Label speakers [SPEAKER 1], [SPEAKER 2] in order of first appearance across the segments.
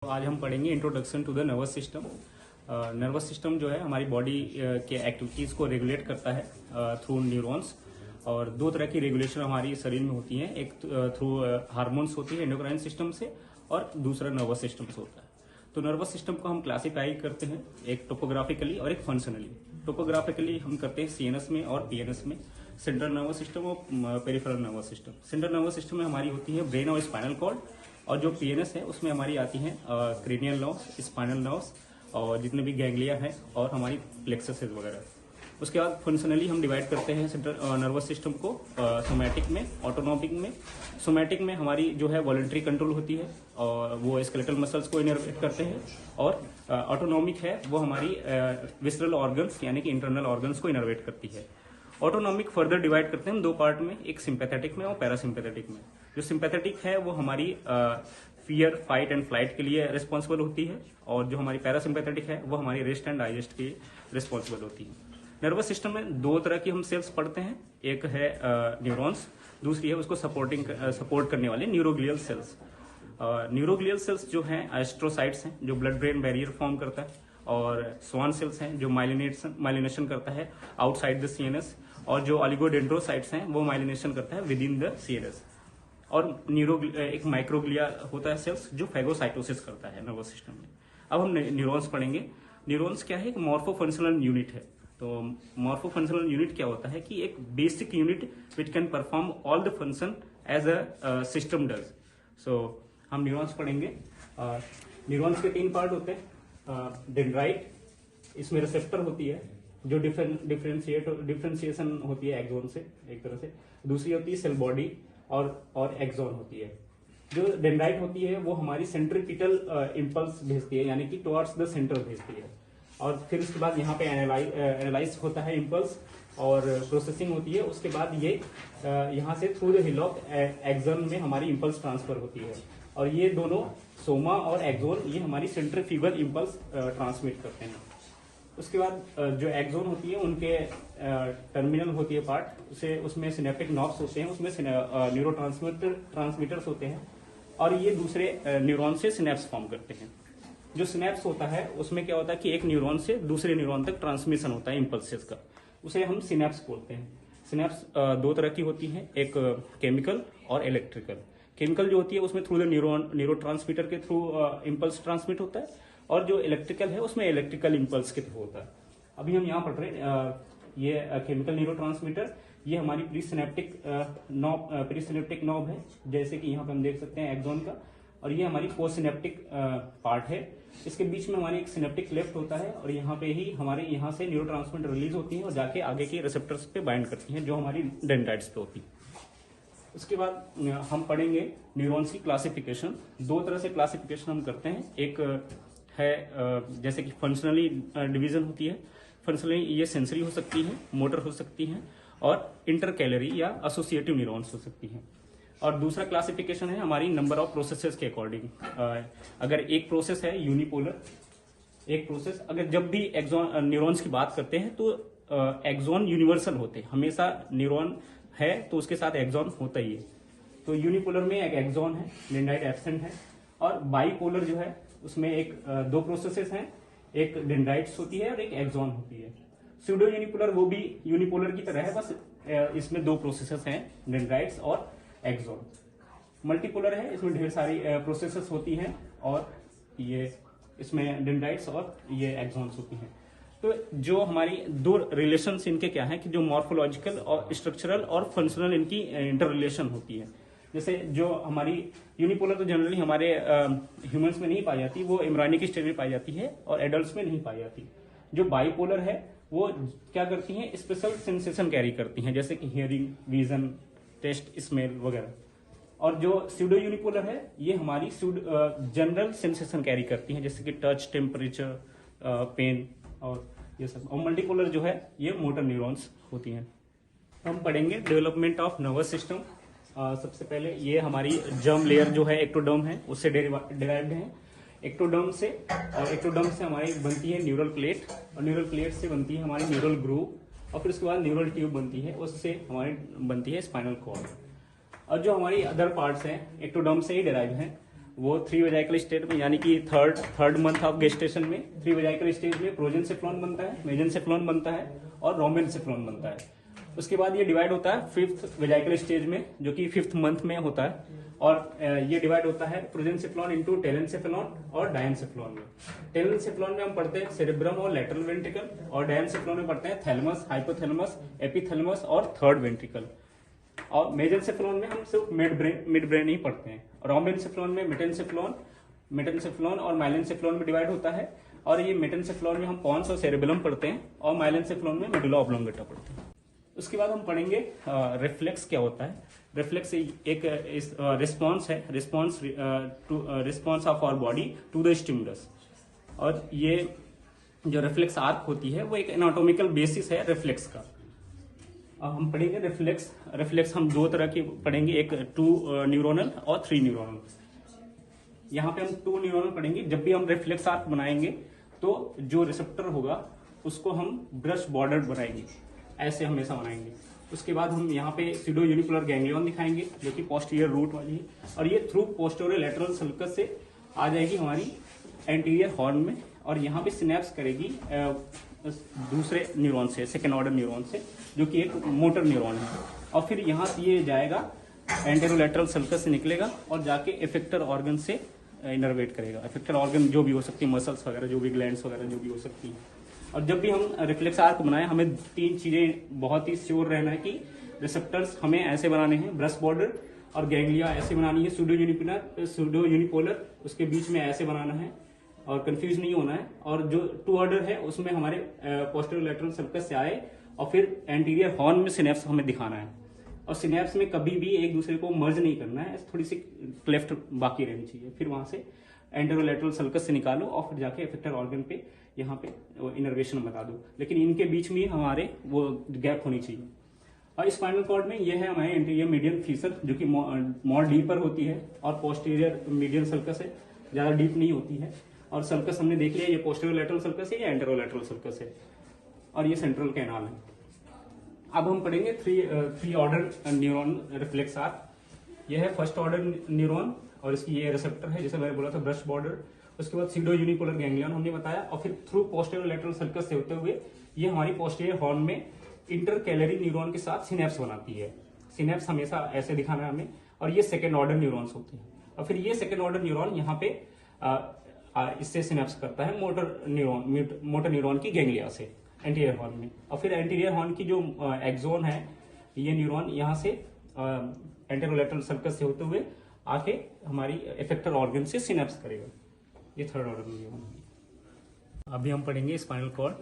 [SPEAKER 1] तो आज हम पढ़ेंगे introduction to the nervous system. Nervous system जो है हमारी बॉडी के एक्टिविटीज़ को रेगुलेट करता है थ्रू न्यूरॉन्स। और दो तरह की रेगुलेशन हमारी शरीर में होती है, एक थ्रू हार्मोन्स होती है एंडोक्राइन सिस्टम से, और दूसरा नर्वस सिस्टम से होता है। तो नर्वस सिस्टम को हम क्लासीफाई करते हैं एक टोपोग्राफिकली और एक फंक्शनली। टोपोग्राफिकली हम करते हैं सीएनएस में और पीएनएस में, सेंट्रल नर्वस सिस्टम और peripheral nervous system. Central nervous system में हमारी होती है ब्रेन और स्पाइनल कॉर्ड, और जो पीएनएस है उसमें हमारी आती हैं क्रेनियल नर्व्स, स्पाइनल नर्व्स और जितने भी गैंग्लिया है और हमारी प्लेक्सस वगैरह। उसके बाद फंक्शनली हम डिवाइड करते हैं सेंट्रल नर्वस सिस्टम को सोमैटिक में, ऑटोनॉमिक में। सोमैटिक में हमारी जो है वॉलंटरी कंट्रोल होती है और वो स्केलेटल मसल्स को इनर्वेट करते हैं, और ऑटोनॉमिक है वो हमारी विसरल ऑर्गन्स यानी कि इंटरनल ऑर्गन्स को इनर्वेट करती है। ऑटोनॉमिक फर्दर डिवाइड करते हैं हम दो पार्ट में, एक सिंपैथेटिक में और पैरासिम्पैथेटिक में। जो सिंपैथेटिक है वो हमारी फियर, फाइट एंड फ्लाइट के लिए रिस्पॉन्सिबल होती है, और जो हमारी पैरासिम्पैथेटिक है वो हमारी रेस्ट एंड डाइजेस्ट के लिए रिस्पॉन्सिबल होती है। नर्वस सिस्टम में दो तरह की हम सेल्स पढ़ते हैं, एक है न्यूरॉन्स, दूसरी है उसको सपोर्ट करने वाले न्यूरोग्लियल सेल्स। न्यूरोग्लियल सेल्स जो हैं एस्ट्रोसाइट्स हैं जो ब्लड ब्रेन बैरियर फॉर्म करता है, और स्वान सेल्स हैं जो माइलिनेशन करता है आउटसाइड द सीएनएस, और जो ऑलिगोडेंड्रोसाइट्स हैं वो माइलिनेशन करता है विद इन द सीएनएस। और एक माइक्रोग्लिया होता है सेल्स जो फैगोसाइटोसिस करता है नर्वस सिस्टम में। अब हम न्यूरॉन्स पढ़ेंगे। न्यूरॉन्स क्या है? एक मॉर्फोफंक्शनल यूनिट है। तो मॉर्फोफंक्शनल यूनिट क्या होता है कि एक basic unit which can perform all the function as a system does. So हम न्यूरॉन्स पढ़ेंगे। न्यूरॉन्स के तीन पार्ट होते हैं। डेंड्राइट, इसमें रिसेप्टर होती है जो डिफरेंशिएशन होती है एक्सोन से एक तरह से। दूसरी होती है सेल बॉडी और एक्सोन होती है। जो डेंड्राइट होती है वो हमारी सेंट्रीपिटल इंपल्स भेजती है, यानी कि टुवर्ड्स द सेंटर भेजती है। और फिर उसके बाद यहाँ पे एनालाइज होता है इंपल्स और प्रोसेसिंग होती है। उसके बाद ये यहाँ से थ्रू द हिलॉक एक्सोन में हमारी इंपल्स ट्रांसफर होती है, और ये दोनों सोमा और एक्सोन ये हमारी सेंट्रीफ्यूगल इंपल्स ट्रांसमिट करते हैं। उसके बाद जो एक्सोन होती है उनके टर्मिनल होती है पार्ट, उसमें सिनेप्टिक नॉब्स होते हैं, उसमें न्यूरो ट्रांसमीटर्स होते हैं, और ये दूसरे न्यूरॉन से सिनेप्स फॉर्म करते हैं। जो सिनेप्स होता है उसमें क्या होता है कि एक न्यूरॉन से दूसरे न्यूरॉन तक ट्रांसमिशन होता है इंपल्सेस का, उसे हम सिनेप्स बोलते हैं। सिनेप्स दो तरह की होती है, एक केमिकल और इलेक्ट्रिकल। केमिकल जो होती है उसमें थ्रू द न्यूरो ट्रांसमीटर के थ्रू इंपल्स ट्रांसमिट होता है, और जो इलेक्ट्रिकल है उसमें इलेक्ट्रिकल इंपल्स के थ्रू होता है। अभी हम यहाँ पढ़ रहे हैं ये केमिकल न्यूरो ट्रांसमीटर, ये हमारी प्रीसिनेप्टिक नॉब है, जैसे कि यहाँ पे हम देख सकते हैं एक्सोन का, और ये हमारी पोस्टसिनेप्टिक पार्ट है। इसके बीच में हमारी एक सिनेप्टिक लेफ्ट होता है, और यहाँ पे ही हमारे यहाँ से न्यूरो ट्रांसमीटर रिलीज होती है और जाके आगे के रिसेप्टर्स पे बाइंड करती हैं जो हमारी डेंड्राइट्स पे होती है। उसके बाद हम पढ़ेंगे न्यूरॉन्स की क्लासिफिकेशन। दो तरह से क्लासिफिकेशन हम करते हैं, एक है जैसे कि फंक्शनली डिवीजन होती है। फंक्शनली ये सेंसरी हो सकती है, मोटर हो सकती है, और इंटरकैलरी या एसोसिएटिव न्यूरॉन्स हो सकती हैं। और दूसरा क्लासिफिकेशन है हमारी नंबर ऑफ प्रोसेसेस के अकॉर्डिंग। अगर एक प्रोसेस है यूनिपोलर, एक प्रोसेस, अगर जब भी एक्सोन न्यूरॉन्स की बात करते हैं तो एक्सोन यूनिवर्सल होते हैं, हमेशा न्यूरॉन है तो उसके साथ एक्सोन होता ही है। तो यूनिपोलर में एक एक्सोन है, डेंड्राइट एब्सेंट है, और बाईपोलर जो है उसमें दो प्रोसेसेस हैं, एक डेंड्राइट्स होती है और एक एक्सोन होती है। स्यूडो यूनिपोलर वो भी यूनिपोलर की तरह है, बस इसमें दो प्रोसेसेस हैं, डेंड्राइट्स और एक्सोन। मल्टीपोलर है, इसमें ढेर सारी प्रोसेसेस होती हैं, और ये इसमें डेंड्राइट्स और ये एक्सोन्स होती हैं। तो जो हमारी दो रिलेशंस इनके क्या है कि जो मॉर्फोलॉजिकल और स्ट्रक्चरल और फंक्शनल इनकी इंटर रिलेशन होती है। जैसे जो हमारी यूनिपोलर तो जनरली हमारे ह्यूमंस में नहीं पाई जाती, वो एम्ब्रायनिक स्टेज में पाई जाती है और एडल्ट्स में नहीं पाई जाती। जो बाईपोलर है वो क्या करती हैं, स्पेशल सेंसेशन कैरी करती हैं, जैसे कि हियरिंग, विजन, टेस्ट, स्मेल वगैरह। और जो स्यूडो यूनिपोलर है ये हमारी जनरल सेंसेशन कैरी करती हैं, जैसे कि टच, टेम्परेचर, पेन और ये सब। और मल्टीपोलर जो है ये मोटर न्यूरॉन्स होती हैं। हम पढ़ेंगे डेवलपमेंट ऑफ नर्वस सिस्टम। सबसे पहले ये हमारी जर्म लेयर जो है एक्टोडर्म है, उससे डिराइव्ड है। एक्टोडर्म से, और एक्टोडर्म से हमारी बनती है न्यूरल प्लेट, और न्यूरल प्लेट से बनती है हमारी न्यूरल ग्रूव, और फिर उसके बाद न्यूरल ट्यूब बनती है, उससे हमारी बनती है स्पाइनल कॉर्ड। और जो हमारी अदर पार्ट्स हैं एक्टोडर्म से ही डिराइव हैं। वो 3 वेजाइकल स्टेज में, यानी कि थर्ड मंथ ऑफ गेस्टेशन में 3 वेजाइकल स्टेज में प्रोजेंसेफ्लॉन बनता है, मेजेंसेफ्लॉन बनता है और रोमेनसेफ्लॉन बनता है। उसके बाद ये डिवाइड होता है 5th वेजाइकल स्टेज में, जो कि 5th मंथ में होता है, और ये डिवाइड होता है प्रोजेंसेफ्लॉन इनटू टेलेंसेफ्लॉन और डायनसेफ्लॉन में। टेलेंसेफ्लॉन में हम पढ़ते हैं सेरेब्रम और लेटरल वेंट्रिकल, और डायनसेफ्लॉन में पढ़ते हैं थैलेमस, हाइपोथैलेमस, एपिथैलेमस और थर्ड वेंट्रिकल। और मेजेंसेफ्लॉन में हम सिर्फ मिड ब्रेन ही पढ़ते हैं। रोमेनसेफ्लॉन में मेटेनसेफ्लॉन और माइलेनसेफ्लॉन में डिवाइड होता है, और ये मेटेनसेफ्लॉन में हम पॉन्स और सेरेबेलम पढ़ते हैं, और माइलेनसेफ्लॉन में मेडुला ऑब्लोंगेटा पढ़ते हैं। उसके बाद हम पढ़ेंगे रिफ्लेक्स क्या होता है। रिफ्लेक्स एक रिस्पॉन्स है, response of our body to the stimulus. और ये जो रिफ्लेक्स आर्क होती है वो एक एनाटॉमिकल बेसिस है रिफ्लेक्स का। अब हम पढ़ेंगे रिफ्लेक्स हम 2 तरह की पढ़ेंगे, एक 2 न्यूरोनल और 3 न्यूरोनल। यहाँ पे हम 2 न्यूरोनल पढ़ेंगे। जब भी हम रिफ्लेक्स आर्क बनाएंगे तो जो रिसेप्टर होगा उसको हम ब्रश बॉर्डर बनाएंगे, ऐसे हमेशा बनाएंगे। उसके बाद हम यहाँ पे सीडो यूनिपोलर गैंग्लियन दिखाएंगे, जो कि पोस्टीरियर रूट वाली है, और ये थ्रू पोस्टीरियर लेटरल सल्कस से आ जाएगी हमारी एंटीरियर हॉर्न में, और यहाँ पे सिनेप्स करेगी दूसरे न्यूरॉन से, सेकेंड ऑर्डर न्यूरॉन से, जो कि एक मोटर न्यूरॉन है। और फिर यहाँ से ये जाएगा एंटेरोलेटरल सल्कस से निकलेगा और जाके इफेक्टर ऑर्गन से इनर्वेट करेगा। इफेक्टर ऑर्गन जो भी हो सकती है, मसल्स वगैरह, जो भी ग्लैंड्स वगैरह जो भी हो सकती है। और जब भी हम रिफ्लेक्स आर्क बनाए, हमें 3 चीजें बहुत ही श्योर रहना है कि रिसेप्टर्स हमें ऐसे बनाने हैं, ब्रश बॉर्डर, और गैंग्लिया ऐसे बनानी है, सूडो यूनिपोलर उसके बीच में ऐसे बनाना है, और कंफ्यूज नहीं होना है। और जो 2 ऑर्डर है उसमें हमारे पोस्टीरियर लेटरल सर्कस से आए, और फिर एंटीरियर हॉर्न में सिनेप्स हमें दिखाना है। और सिनेप्स में कभी भी एक दूसरे को मर्ज नहीं करना है, थोड़ी सी क्लेफ्ट बाकी रहनी चाहिए। फिर वहां से एंटेरोलेटरल सल्कस से निकालो और फिर जाके इफेक्टर ऑर्गन पे यहाँ पे इनर्वेशन बता दो, लेकिन इनके बीच में हमारे वो गैप होनी चाहिए। और स्पाइनल कॉर्ड में ये है हमारे एंटीरियर मीडियन फीसर, जो कि मोर डीपर होती है, और पोस्टीरियर मीडियन सल्कस है, ज्यादा डीप नहीं होती है। और सल्कस हमने देख लिया, ये पोस्टीरियर लेटरल सल्कस है या एंटेरोलेटरल सल्कस है, और ये सेंट्रल कैनाल है। अब हम पढ़ेंगे 3 ऑर्डर न्यूरॉन रिफ्लेक्स आर्क। यह है फर्स्ट ऑर्डर न्यूरॉन, और इसकी ये रिसेप्टर है, जैसे मैंने बोला था ब्रश बॉर्डर। उसके बाद सीडो यूनिपोलर गैंग्लियन हमने बताया, और फिर थ्रू पोस्टीरियर लेटरल सर्कस से होते हुए ये हमारी पोस्टीरियर हॉर्न में इंटरकैलरी न्यूरॉन के साथ सिनेप्स बनाती है। सिनेप्स हमेशा ऐसे दिखाना है हमें, और ये सेकेंड ऑर्डर न्यूरॉन्स होते हैं। और फिर ये सेकेंड ऑर्डर न्यूरॉन यहाँ पे इससे सिनेप्स करता है मोटर न्यूरॉन की गैंग्लिया से एंटीरियर हॉर्न में। और फिर एंटीरियर हॉर्न की जो एक्सोन है, ये न्यूरॉन यहाँ से एंटेरोलेटरल सर्कस से होते हुए आके हमारी इफेक्टर ऑर्गन से सिनेप्स करेगा। ये थर्ड ऑर्डर न्यूरॉन। अभी हम पढ़ेंगे स्पाइनल कॉर्ड।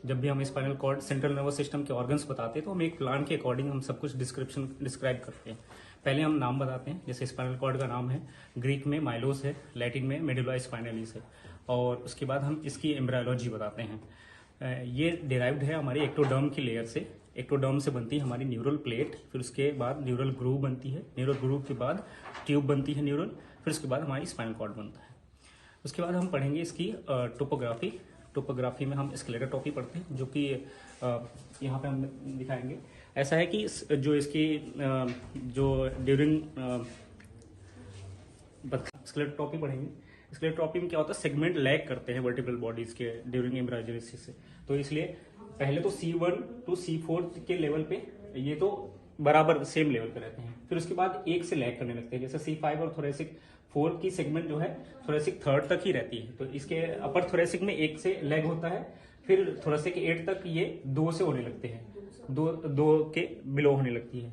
[SPEAKER 1] जब भी हम spinal cord central nervous system के ऑर्गन्स बताते हैं तो हम एक प्लान के अकॉर्डिंग हम सब कुछ डिस्क्राइब करते हैं। पहले हम नाम बताते हैं, जैसे स्पाइनल कॉर्ड का नाम है, ग्रीक में माइलोस है, लैटिन में मेडुला स्पाइनलिस है, और उसके बाद हम इसकी एम्ब्रायोलॉजी बताते हैं। ये डिराइव्ड है हमारी एक्टोडर्म की लेयर से। एक्टोडर्म से बनती है हमारी न्यूरल प्लेट, फिर उसके बाद न्यूरल ग्रूव बनती है, न्यूरल ग्रूव के बाद ट्यूब बनती है न्यूरल, फिर उसके बाद हमारी स्पाइनल कॉर्ड बनता है। उसके बाद हम पढ़ेंगे इसकी टोपोग्राफी। टोपोग्राफी में हम स्केलेटोटॉपी पढ़ते हैं, जो कि यहाँ पे हम दिखाएंगे। ऐसा है कि जो इसकी जो ड्यूरिंग स्केलेटोटॉपी पढ़ेंगे। स्केलेटोटॉपी में क्या होता है, सेगमेंट लैग करते हैं वर्टिब्रल बॉडीज के ड्यूरिंग एम्ब्रायोजेनेसिस से। तो इसलिए पहले तो C1 to C4 के लेवल पे ये तो बराबर सेम लेवल पे रहते हैं, फिर उसके बाद 1 से लैग करने लगते हैं। जैसे C5 और थोरेसिक 4 की सेगमेंट जो है थोरेसिक 3rd तक ही रहती है, तो इसके अपर थोरेसिक में 1 से लैग होता है, फिर थोरेसिक 8 तक ये 2 से होने लगते हैं, 2 के बिलो होने लगती है।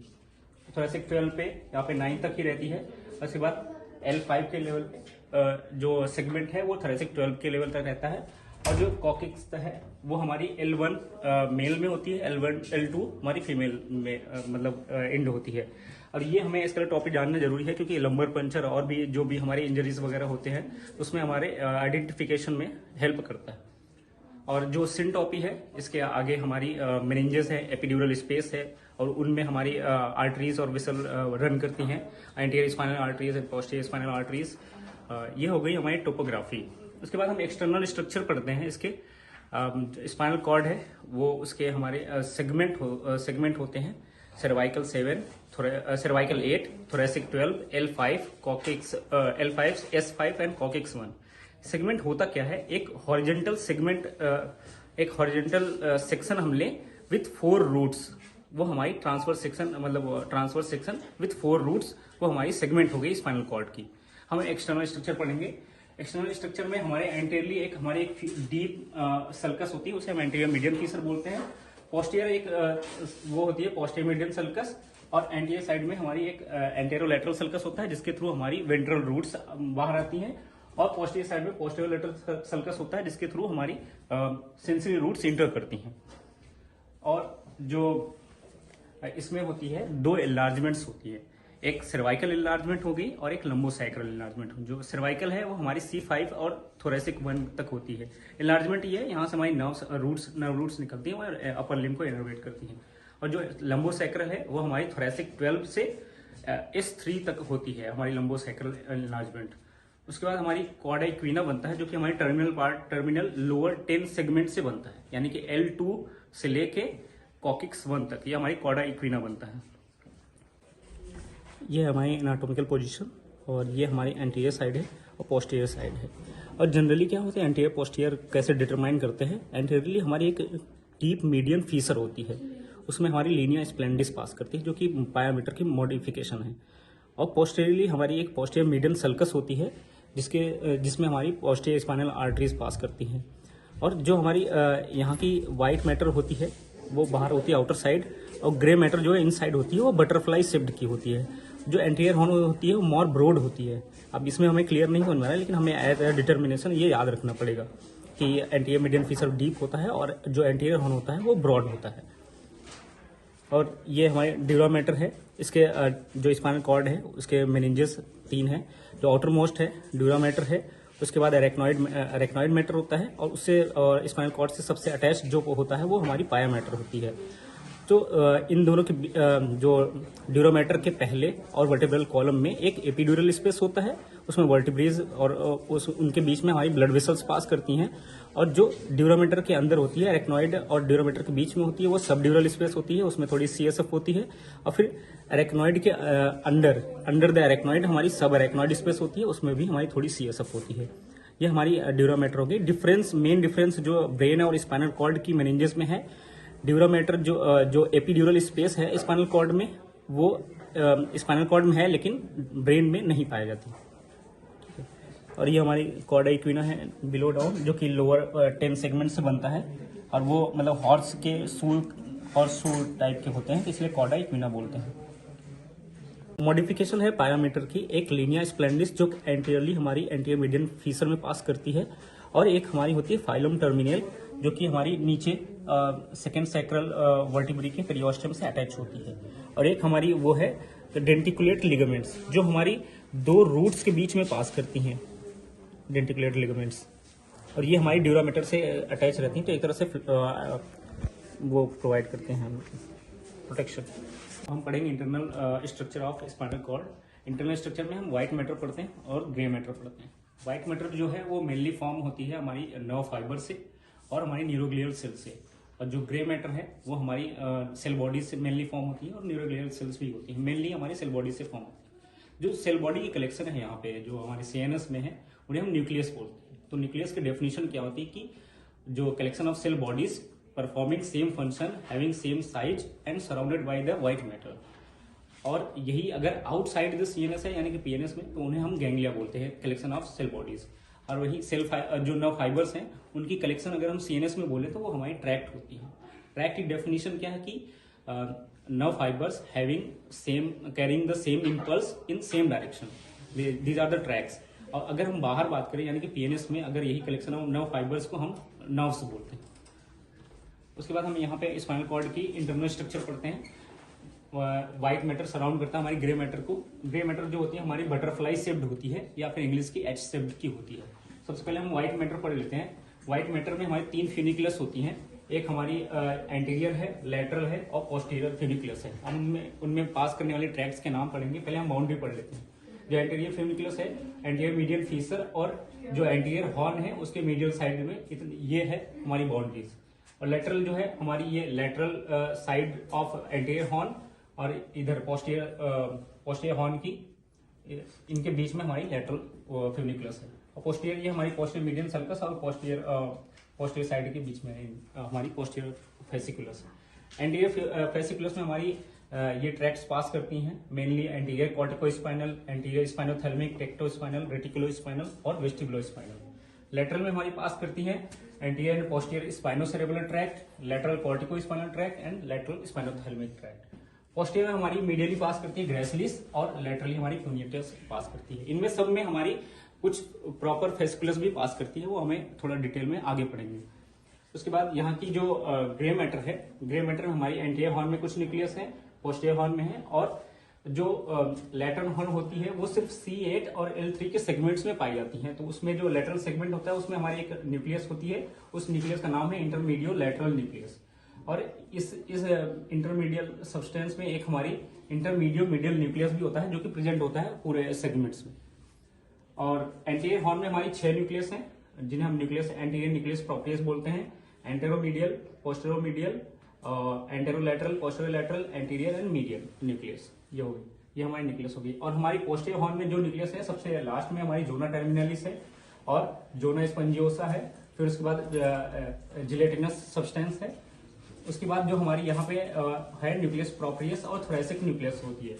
[SPEAKER 1] थोरेसिक 12 पे यहाँ पे 9 तक ही रहती है। उसके बाद L5 के लेवल पे जो सेगमेंट है वो थोरेसिक 12 के लेवल तक रहता है, और जो कॉकिक्स है वो हमारी L1 मेल में होती है, L2 हमारी फीमेल में मतलब एंड होती है। और ये हमें इसका टॉपिक जानना जरूरी है, क्योंकि लंबर पंचर और भी जो भी हमारे इंजरीज वगैरह होते हैं उसमें हमारे आइडेंटिफिकेशन में हेल्प करता है। और जो सिनटॉपी है, इसके आगे हमारी मेनिंजेस है, एपिड्यूरल स्पेस है, और उनमें हमारी आर्टरीज और विसल रन करती हैं, anterior spinal arteries and posterior spinal arteries. ये हो गई हमारी टोपोग्राफी। उसके बाद हम एक्सटर्नल स्ट्रक्चर पढ़ते हैं। इसके स्पाइनल कॉर्ड है वो उसके हमारे सेगमेंट होते हैं। Cervical 7, cervical 8, thoracic 12, L5, coccyx L5, S5 and coccyx 1। Segment होता क्या है, एक हॉरिजेंटल सेगमेंट, एक हॉरिजेंटल सेक्शन हम लें विथ 4 रूट्स, वो हमारी ट्रांसफर सेक्शन, मतलब ट्रांसफर सेक्शन विथ 4 रूट्स, वो हमारी सेगमेंट हो गई स्पाइनल कॉर्ड की। हम एक्सटर्नल स्ट्रक्चर पढ़ेंगे। एक्सटर्नल स्ट्रक्चर में हमारे एंटीरियरली एक हमारी एक डीप सल्कस होती है, उसे हम एंटीरियर मीडियन फीसर बोलते हैं। पोस्टीरियर एक वो होती है पोस्टीरियर मीडियन सल्कस, और एंटीरियर साइड में हमारी एक एंटेरोलैटरल सल्कस होता है जिसके थ्रू हमारी वेंट्रल रूट्स बाहर आती हैं, और पोस्टीरियर साइड में पोस्टेरोलैटरल सल्कस होता है जिसके थ्रू हमारी सेंसरी रूट्स इंटर करती हैं। और जो इसमें होती है 2 एनलार्जमेंट्स होती है, एक सर्वाइकल एनलार्जमेंट हो गई और एक लंबोसैक्रल एनलार्जमेंट। जो सर्वाइकल है वो हमारी C5 और थोरेसिक 1 तक होती है। एनलार्जमेंट ये है, यहाँ से हमारी नर्व रूट्स निकलती हैं और अपर लिम्ब को इनर्वेट करती हैं। और जो लंबोसैक्रल है वो हमारी थोरेसिक 12 से S3 तक होती है हमारी लंबोसैक्रल एनलार्जमेंट। उसके बाद हमारी कॉर्डा इक्विना बनता है, जो कि हमारी टर्मिनल लोअर 10 सेगमेंट से बनता है, यानी कि L2 से लेके कॉकिक्स 1 तक, ये हमारी कॉर्डा इक्विना बनता है। ये हमारी एनाटॉमिकल पोजीशन, और ये हमारी एंटीरियर साइड है और पोस्टीरियर साइड है। और जनरली क्या होता है, एंटीरियर पोस्टीरियर कैसे डिटरमाइन करते हैं। एंटीरियरली हमारी एक डीप मीडियन फीसर होती है, उसमें हमारी लीनिया स्प्लेंडिस पास करती है, जो कि पायामीटर की मॉडिफिकेशन है। और पोस्टीरियरली हमारी एक पोस्टीरियर मीडियन सल्कस होती है जिसमें हमारी पोस्टीरियर स्पाइनल आर्टरीज पास करती हैं। और जो हमारी यहाँ की वाइट मैटर होती है वो बाहर होती है आउटर साइड, और ग्रे मैटर जो है इनसाइड होती है वो बटरफ्लाई शेप्ड की होती है। जो एंटीरियर हॉर्न होती है वो मोर ब्रॉड होती है। अब इसमें हमें क्लियर नहीं होने वाला है, लेकिन हमें एज ए डिटर्मिनेशन ये याद रखना पड़ेगा कि एंटीरियर मीडियन फीसर डीप होता है और जो एंटीरियर हॉर्न होता है वो ब्रॉड होता है। और ये हमारे ड्यूरामेटर है, इसके जो स्पाइनल कॉर्ड है उसके मेनिंजेस 3 है। जो आउटर मोस्ट है ड्यूरामेटर है, उसके बाद एरेक्नॉइड मैटर होता है, और उससे और स्पाइनल कॉर्ड से सबसे अटैच जो होता है वो हमारी पाया मैटर होती है। तो इन दोनों के जो ड्यूरामेटर के पहले और वर्टेब्रल कॉलम में एक एपिड्यूरल स्पेस होता है, उसमें वर्टिब्रेज और उनके बीच में हमारी ब्लड वेसल्स पास करती हैं। और जो ड्यूरामेटर के अंदर होती है, एरेक्नॉइड और ड्यूरामेटर के बीच में होती है, वो सब ड्यूरल स्पेस होती है, उसमें थोड़ी CSF होती है। और फिर एरेक्नॉइड के अंडर द एरेक्नॉइड हमारी सब एरेक्नॉइड स्पेस होती है, उसमें भी हमारी थोड़ी CSF होती है। ये हमारी ड्यूरामेटर होगी। मेन डिफरेंस जो ब्रेन और स्पाइनल कॉर्ड की मेनिंजेस में है, ड्यूरामेटर जो एपिड्यूरल स्पेस है स्पाइनल कॉर्ड में, वो स्पाइनल कॉर्ड में है लेकिन ब्रेन में नहीं पाई जाती। और ये हमारी कॉर्डा इक्विना है बिलो डाउन, जो कि लोअर 10 सेगमेंट से बनता है, और वो मतलब हॉर्स सूल टाइप के होते हैं, तो इसलिए कॉर्डा इक्विना बोलते हैं। मॉडिफिकेशन है पायामीटर की, एक लीनिया स्प्लेंडिस जो एंटीरियरली हमारी एंटीरियर मीडियन फीसर में पास करती है, और एक हमारी होती है फाइलम टर्मिनल जो कि हमारी नीचे सेकेंड सैक्रल वर्टिब्री के पेरियोस्टम से अटैच होती है। और एक हमारी वो है डेंटिकुलेट लिगामेंट्स, जो हमारी 2 रूट्स के बीच में पास करती हैं, डेंटिकुलेट लिगामेंट्स, और ये हमारी ड्यूरामेटर से अटैच रहती हैं, तो एक तरह से वो प्रोवाइड करते हैं प्रोटेक्शन। हम पढ़ेंगे internal structure of spinal cord. Internal structure में हम व्हाइट मैटर पढ़ते हैं और ग्रे मैटर पढ़ते हैं। व्हाइट मैटर जो है वो मेनली फॉर्म होती है हमारी नर्व फाइबर से और हमारी न्यूरोग्लियल सेल से, और जो ग्रे मैटर है वो हमारी सेल बॉडी से मेनली फॉर्म होती है, और न्यूरोग्लियल सेल्स भी होती है, मेनली हमारी सेल बॉडी से फॉर्म होती है। जो सेल बॉडी की कलेक्शन है यहाँ पे जो हमारे CNS में है, उन्हें हम न्यूक्लियस बोलते हैं। तो न्यूक्लियस की डेफिनेशन क्या होती है कि जो collection of cell bodies performing same function, having same size and surrounded by the white matter. और यही अगर आउटसाइड द CNS है यानी कि PNS में, तो उन्हें हम गैंग्लिया बोलते हैं, कलेक्शन ऑफ सेल बॉडीज। और वही जो नर्व फाइबर्स हैं उनकी कलेक्शन अगर हम CNS में बोले तो वो हमारी ट्रैक्ट होती है। ट्रैक्ट की डेफिनेशन क्या है कि nerve fibres having same carrying the same impulse in same direction, these are the tracts. और अगर हम बाहर बात करें यानी कि PNS में अगर यही कलेक्शन ऑफ नर्व फाइबर्स को हम नर्व्स बोलते हैं। उसके बाद हम यहाँ पे स्पाइनल कॉर्ड की इंटरनल स्ट्रक्चर पढ़ते हैं। व्हाइट मैटर सराउंड करता है हमारी ग्रे मैटर को। ग्रे मैटर जो होती है हमारी बटरफ्लाई शेप्ड होती है, या फिर इंग्लिश की H शेप्ड की होती है। सबसे पहले हम व्हाइट मैटर पढ़ लेते हैं। व्हाइट मैटर में हमारी 3 फ्यूनिकुलस होती हैं, एक हमारी एंटीरियर है, लेटरल है और पोस्टीरियर फ्यूनिकुलस है। हम उनमें पास करने वाले ट्रैक्ट्स के नाम पढ़ेंगे। पहले हम बाउंड्री पढ़ लेते हैं। जो एंटीरियर फ्यूनिकुलस है, एंटीरियर मीडियल फीसर और जो एंटीरियर हॉर्न है उसके मीडियल साइड में ये है हमारी बाउंड्रीज। और लेटरल जो है हमारी ये lateral side of anterior horn और इधर पोस्टीरियर हॉर्न की इनके बीच में हमारी लेटरल फ्यूनिकुलस है। और पोस्टीरियर ये हमारी पोस्टीरियर मीडियन सल्कस और पोस्टीरियर साइड के बीच में हमारी पोस्टीरियर फेसिकुलस है। एंटीरियर फेसिकुलस में हमारी ये ट्रैक्ट्स पास करती हैं, mainly anterior corticospinal, anterior spinothalamic, tectospinal, reticulospinal और वेस्टिबुलोस्पाइनल। लेटरल में हमारी पास करती हैं anterior and posterior spinocerebral tract, lateral corticospinal tract and lateral spinothalamic tract. Posterior में हमारी मीडियली पास करती है ग्रेसिलिस और लेटरली हमारी फ्यूनिटस पास करती है। इनमें सब में हमारी कुछ प्रॉपर फेसिकुलस भी पास करती है, वो हमें थोड़ा डिटेल में आगे पढ़ेंगे। उसके बाद यहाँ की जो ग्रे मैटर है, ग्रे मैटर में हमारी एंटीरियर हॉर्न में कुछ न्यूक्लियस है, पोस्टीरियर हॉर्न में है, और जो लेटरल हॉर्न होती है वो सिर्फ C8 और L3 के सेगमेंट्स में पाई जाती है। तो उसमें जो लेटरल सेगमेंट होता है उसमें हमारी एक न्यूक्लियस होती है, उस न्यूक्लियस का नाम है इंटरमीडियो लेटरल न्यूक्लियस। और इस इंटरमीडियल सब्सटेंस में एक हमारी इंटरमीडियो मीडियल न्यूक्लियस भी होता है जो कि प्रेजेंट होता है पूरे सेगमेंट्स में। और एंटीरियर हॉर्न में हमारी 6 न्यूक्लियस हैं, जिन्हें हम न्यूक्लियस एंटीरियर न्यूक्लियस प्रोप्रियस बोलते हैं। Anteromedial, पोस्टेरोमीडियल, एंटेरोलैटरल, पोस्टेरोलैटरल, anterior and medial nucleus, ये होगी, ये हमारी न्यूक्लियस होगी। और हमारी पोस्टीरियर हॉर्न में जो न्यूक्लियस है सबसे लास्ट में हमारी जोना टर्मिनलिस है और जोना स्पंजियोसा है। फिर उसके बाद जिलेटिनस सब्सटेंस है। उसके बाद जो हमारी यहाँ पे है न्यूक्लियस प्रोप्रियस और थोरेसिक न्यूक्लियस होती है।